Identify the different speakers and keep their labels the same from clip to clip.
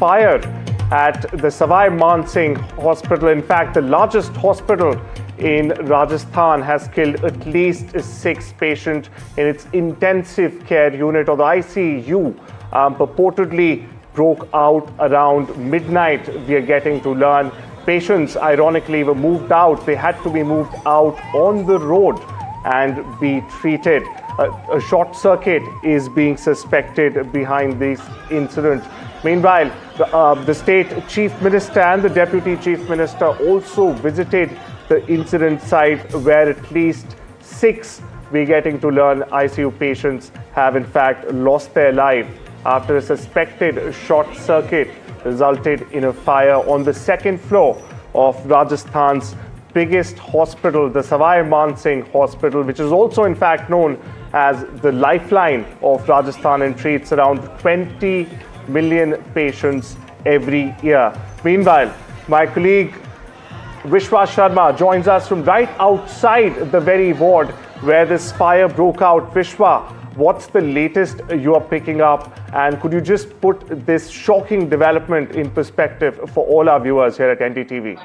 Speaker 1: fire at the Savai Mansingh Hospital. In fact, the largest hospital in Rajasthan has killed at least 6 patients in its intensive care unit, or the ICU. Purportedly broke out around midnight, we are getting to learn. Patients, ironically, were moved out. They had to be moved out on the road and be treated. A short circuit is being suspected behind this incident. Meanwhile, the state chief minister and the deputy chief minister also visited the incident site, where at least 6, we're getting to learn, ICU patients have in fact lost their life after a suspected short circuit resulted in a fire on the second floor of Rajasthan's biggest hospital, the Savai Mansingh Hospital, which is also in fact known as the lifeline of Rajasthan and treats around 20 million patients every year. Meanwhile, my colleague Vishwas Sharma joins us from right outside the very ward where this fire broke out. Vishwa, what's the latest you are picking up, and could you just put this shocking development in perspective for all our viewers here at NDTV?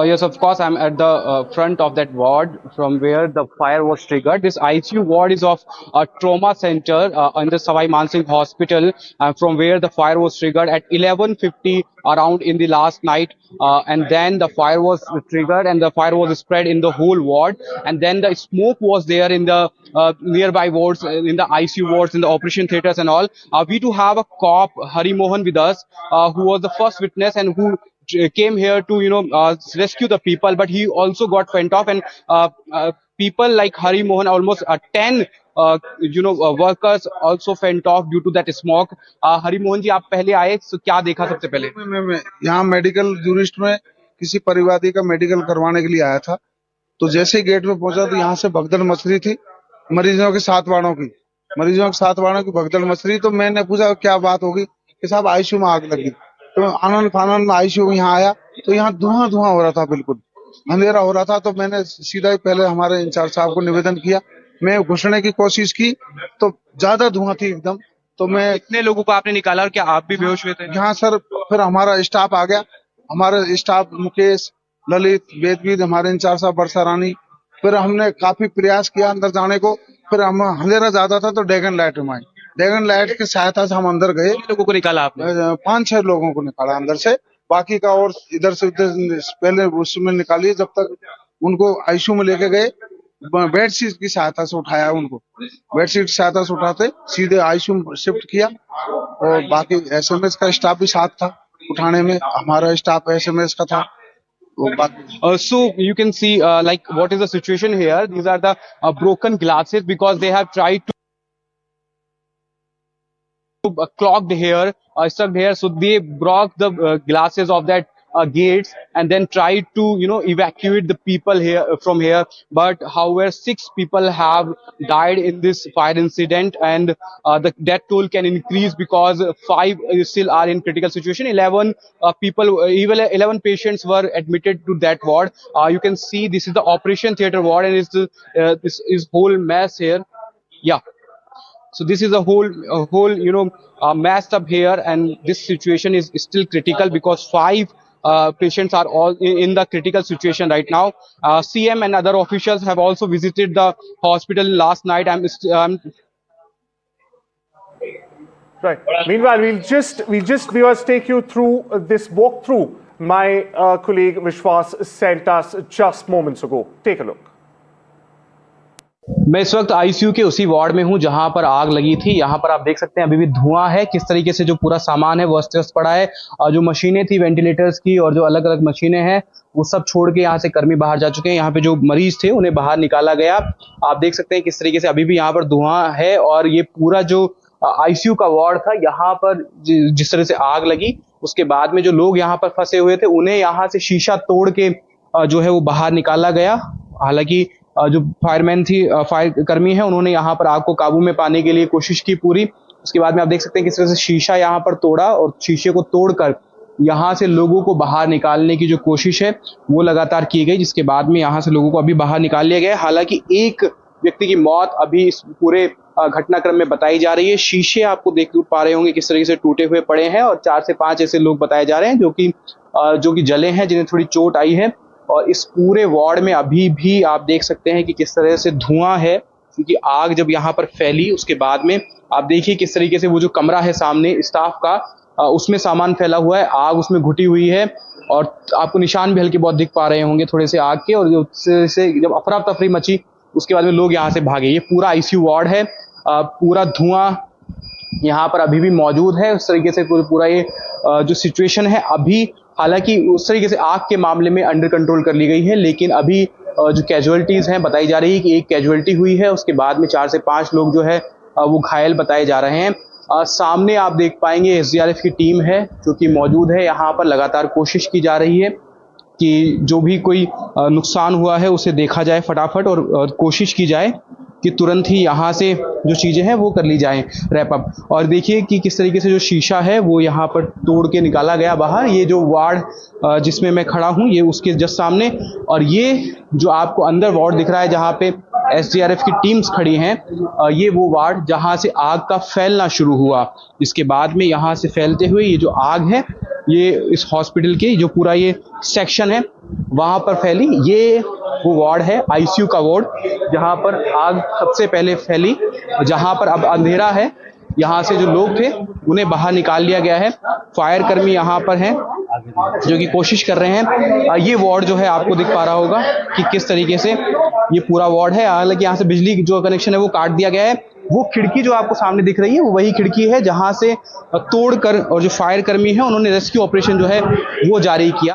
Speaker 2: Yes, of course, I'm at the front of that ward from where the fire was triggered. This ICU ward is of a trauma center in the Savai Mansingh Hospital, from where the fire was triggered at 11:50 around in the last night. And then the fire was triggered and the fire was spread in the whole ward. And then the smoke was there in the nearby wards, in the ICU wards, in the operation theaters and all. We do have a cop, Hari Mohan, with us, who was the first witness and who came here to rescue the people, but he also got fent off, and people like Hari Mohan, almost 10 workers also fent off due to that smoke. Hari Mohan ji, आप पहले आए तो क्या देखा सबसे पहले?
Speaker 3: मैं यहाँ मेडिकल जूरिस्ट में किसी परिवादी का मेडिकल करवाने के लिए आया था, तो जैसे ही गेट में पहुंचा तो यहाँ से भगदड़ मच रही थी। मरीजों के 7 वार्डों की भगदड़ मच रही। तो मैंने पूछा क्या बात होगी, कि साहब आईसीयू में आग लगी। तो आनंद फानन में आईसीयू में यहाँ आया तो यहाँ धुआं हो रहा था, बिल्कुल अंधेरा हो रहा था। तो मैंने सीधा ही पहले हमारे इंचार्ज साहब को निवेदन किया, मैं घुसने की कोशिश की तो ज्यादा धुआं थी एकदम। तो मैं
Speaker 2: कितने लोगों को आपने निकाला और क्या आप भी बेहोश हुए थे?
Speaker 3: यहाँ सर फिर हमारा स्टाफ आ गया, हमारे स्टाफ मुकेश, ललित, वेदवीर, हमारे इंचार्ज साहब वर्षा रानी। फिर हमने काफी प्रयास किया अंदर जाने को। फिर हम अंधेरा ज्यादा था तो ड्रैगन लाइट में आए। ड्रैगन लाइट की सहायता से हम अंदर गए।
Speaker 2: लोगों को निकाला आपने?
Speaker 3: 5-6 लोगों को निकाला अंदर से, बाकी का और इधर से उधर पहले उसमें निकाली। जब तक उनको आईसीयू में लेके गए, बेडशीट की सहायता से उठाया उनको, बेडशीट की सहायता से उठाते सीधे आईसीयू में शिफ्ट किया। और बाकी एसएमएस का स्टाफ भी साथ था उठाने में, हमारा स्टाफ एसएमएस का था।
Speaker 2: So you can see like what is the situation here. These are the broken glasses because they have tried to clogged here, stuck here. So they broke the glasses of that gates and then tried to evacuate the people here from here. But however, 6 people have died in this fire incident, and the death toll can increase because 5 still are in critical situation. 11 even 11 patients were admitted to that ward. You can see this is the operation theater ward, and this is whole mess here. Yeah. So this is a whole messed up here, and this situation is still critical because 5 patients are all in the critical situation right now. CM and other officials have also visited the hospital last night.
Speaker 1: Right. Meanwhile, we'll just viewers take you through this walkthrough my colleague Vishwas sent us just moments ago. Take a look.
Speaker 2: मैं इस वक्त ICU के उसी ward में हूं जहां पर आग लगी थी। यहां पर आप देख सकते हैं अभी भी धुआं है, किस तरीके से जो पूरा सामान है वो अस्त-व्यस्त पड़ा है। और जो मशीनें थी वेंटिलेटर्स की और जो अलग अलग मशीनें हैं वो सब छोड़ के यहाँ से कर्मी बाहर जा चुके हैं। यहाँ पे जो मरीज थे उन्हें बाहर निकाला गया। आप देख सकते हैं किस तरीके से अभी भी यहाँ पर धुआं है। और ये पूरा जो आईसीयू का वार्ड था, यहाँ पर जिस तरह से आग लगी उसके बाद में जो लोग यहाँ पर फंसे हुए थे उन्हें यहाँ से शीशा तोड़ के जो है वो बाहर निकाला गया। हालांकि जो फायरमैन थी, फायर कर्मी है, उन्होंने यहाँ पर आग को काबू में पाने के लिए कोशिश की पूरी। उसके बाद में आप देख सकते हैं किस तरह से शीशा यहाँ पर तोड़ा और शीशे को तोड़कर यहाँ से लोगों को बाहर निकालने की जो कोशिश है वो लगातार की गई, जिसके बाद में यहाँ से लोगों को अभी बाहर निकाल लिया गया। हालांकि एक व्यक्ति की मौत अभी इस पूरे घटनाक्रम में बताई जा रही है। शीशे आपको देख पा रहे होंगे किस तरीके से टूटे हुए पड़े हैं और 4 से 5 ऐसे लोग बताए जा रहे हैं जो कि जले हैं, जिन्हें थोड़ी चोट आई है। और इस पूरे वार्ड में अभी भी आप देख सकते हैं कि किस तरह से धुआं है, क्योंकि आग जब यहाँ पर फैली उसके बाद में आप देखिए किस तरीके से वो जो कमरा है सामने स्टाफ का, उसमें सामान फैला हुआ है, आग उसमें घुटी हुई है और आपको निशान भी हल्के बहुत दिख पा रहे होंगे थोड़े से आग के। और उससे जब अफरा तफरी मची उसके बाद में लोग यहाँ से भागे। ये पूरा आईसीयू वार्ड है, पूरा धुआं यहाँ पर अभी भी मौजूद है। उस तरीके से पूरा ये जो सिचुएशन है अभी, हालांकि उस तरीके से आग के मामले में अंडर कंट्रोल कर ली गई है, लेकिन अभी जो कैजुअलिटीज हैं बताई जा रही है कि एक कैजुअलिटी हुई है, उसके बाद में 4 से 5 लोग जो है वो घायल बताए जा रहे हैं। सामने आप देख पाएंगे एसडीआरएफ की टीम है जो कि मौजूद है यहाँ पर। लगातार कोशिश की जा रही है कि जो भी कोई नुकसान हुआ है उसे देखा जाए फटाफट और कोशिश की जाए कि तुरंत ही यहाँ से जो चीज़ें हैं वो कर ली जाएं रैप अप। और देखिए कि किस तरीके से जो शीशा है वो यहाँ पर तोड़ के निकाला गया बाहर। ये जो वार्ड जिसमें मैं खड़ा हूँ ये उसके जस्ट सामने, और ये जो आपको अंदर वार्ड दिख रहा है जहाँ पे एसडीआरएफ की टीम्स खड़ी हैं, ये वो वार्ड जहाँ से आग का फैलना शुरू हुआ। इसके बाद में यहाँ से फैलते हुए ये जो आग है ये इस हॉस्पिटल के जो पूरा ये सेक्शन है वहां पर फैली। ये वो वार्ड है आईसीयू का वार्ड जहां पर आग सबसे पहले फैली, जहां पर अब अंधेरा है। यहाँ से जो लोग थे उन्हें बाहर निकाल लिया गया है। फायर कर्मी यहाँ पर हैं जो कि कोशिश कर रहे हैं। ये वार्ड जो है आपको दिख पा रहा होगा कि किस तरीके से ये पूरा वार्ड है। हालांकि यहाँ से बिजली जो कनेक्शन है वो काट दिया गया है। वो खिड़की जो आपको सामने दिख रही है वो वही खिड़की है जहां से तोड़कर और जो फायर कर्मी है उन्होंने रेस्क्यू ऑपरेशन जो है वो जारी किया।